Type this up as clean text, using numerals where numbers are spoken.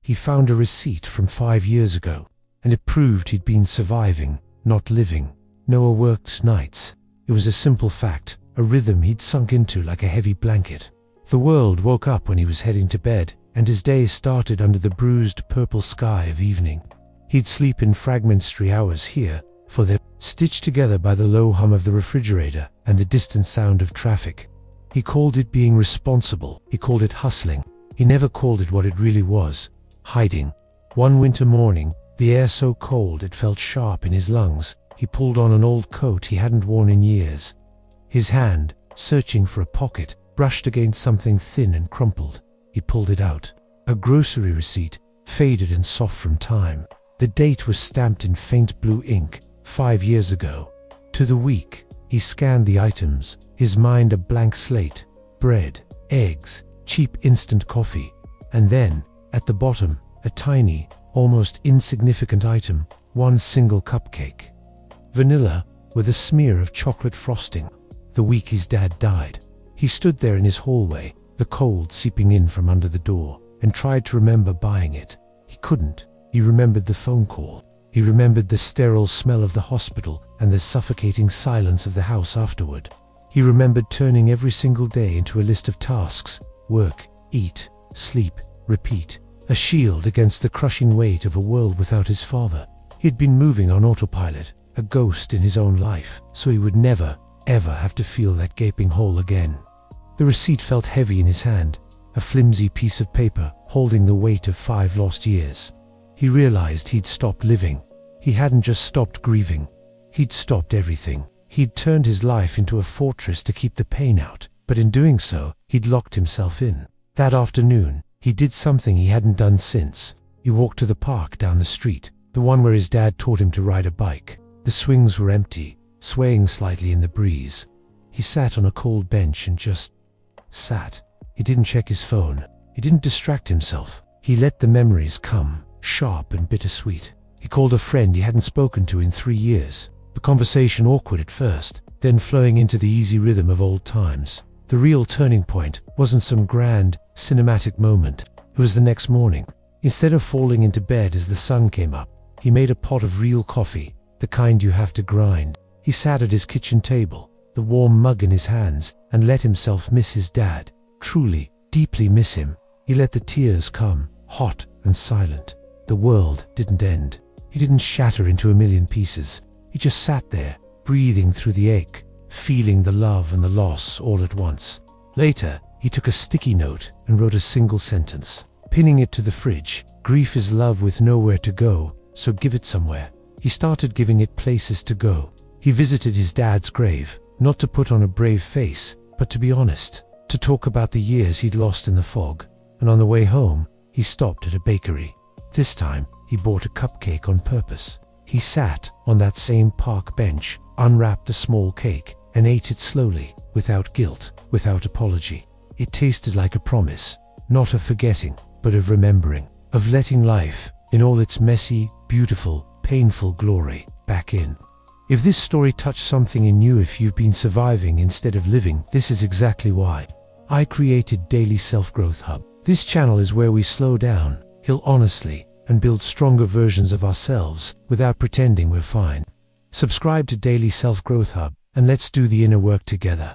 he found a receipt from 5 years ago, and it proved he'd been surviving, not living. No worked nights. It was a simple fact, a rhythm he'd sunk into like a heavy blanket. The world woke up when he was heading to bed, and his day started under the bruised purple sky of evening. He'd sleep in fragments 3 hours here, for they're stitched together by the low hum of the refrigerator and the distant sound of traffic. He called it being responsible. He called it hustling. He never called it what it really was: hiding. One winter morning, the air so cold it felt sharp in his lungs, he pulled on an old coat he hadn't worn in years. His hand, searching for a pocket, brushed against something thin and crumpled. He pulled it out. A grocery receipt, faded and soft from time. The date was stamped in faint blue ink, 5 years ago. To the week, he scanned the items, his mind a blank slate: bread, eggs, cheap instant coffee. And then, at the bottom, a tiny, almost insignificant item, one single cupcake. Vanilla, with a smear of chocolate frosting. The week his dad died. He stood there in his hallway, the cold seeping in from under the door, and tried to remember buying it. He couldn't. He remembered the phone call. He remembered the sterile smell of the hospital and the suffocating silence of the house afterward. He remembered turning every single day into a list of tasks: work, eat, sleep, repeat. A shield against the crushing weight of a world without his father. He'd been moving on autopilot, a ghost in his own life, so he would never, ever have to feel that gaping hole again. The receipt felt heavy in his hand, a flimsy piece of paper holding the weight of 5 lost years. He realized he'd stopped living. He hadn't just stopped grieving. He'd stopped everything. He'd turned his life into a fortress to keep the pain out, but in doing so, he'd locked himself in. That afternoon, he did something he hadn't done since. He walked to the park down the street, the one where his dad taught him to ride a bike. The swings were empty, swaying slightly in the breeze. He sat on a cold bench and just sat. He didn't check his phone. He didn't distract himself. He let the memories come, sharp and bittersweet. He called a friend he hadn't spoken to in 3 years. The conversation awkward at first, then flowing into the easy rhythm of old times. The real turning point wasn't some grand, cinematic moment. It was the next morning. Instead of falling into bed as the sun came up, he made a pot of real coffee, the kind you have to grind. He sat at his kitchen table, the warm mug in his hands, and let himself miss his dad. Truly, deeply miss him. He let the tears come, hot and silent. The world didn't end. He didn't shatter into a million pieces. He just sat there, breathing through the ache, feeling the love and the loss all at once. Later, he took a sticky note and wrote a single sentence, pinning it to the fridge. Grief is love with nowhere to go, so give it somewhere. He started giving it places to go. He visited his dad's grave, not to put on a brave face, but to be honest, to talk about the years he'd lost in the fog. And on the way home, he stopped at a bakery. This time, he bought a cupcake on purpose. He sat on that same park bench, unwrapped a small cake, and ate it slowly, without guilt, without apology. It tasted like a promise, not of forgetting, but of remembering, of letting life, in all its messy, beautiful, painful glory, back in. If this story touched something in you, if you've been surviving instead of living, this is exactly why. I created Daily Self-Growth Hub. This channel is where we slow down, heal honestly, and build stronger versions of ourselves without pretending we're fine. Subscribe to Daily Self-Growth Hub, and let's do the inner work together.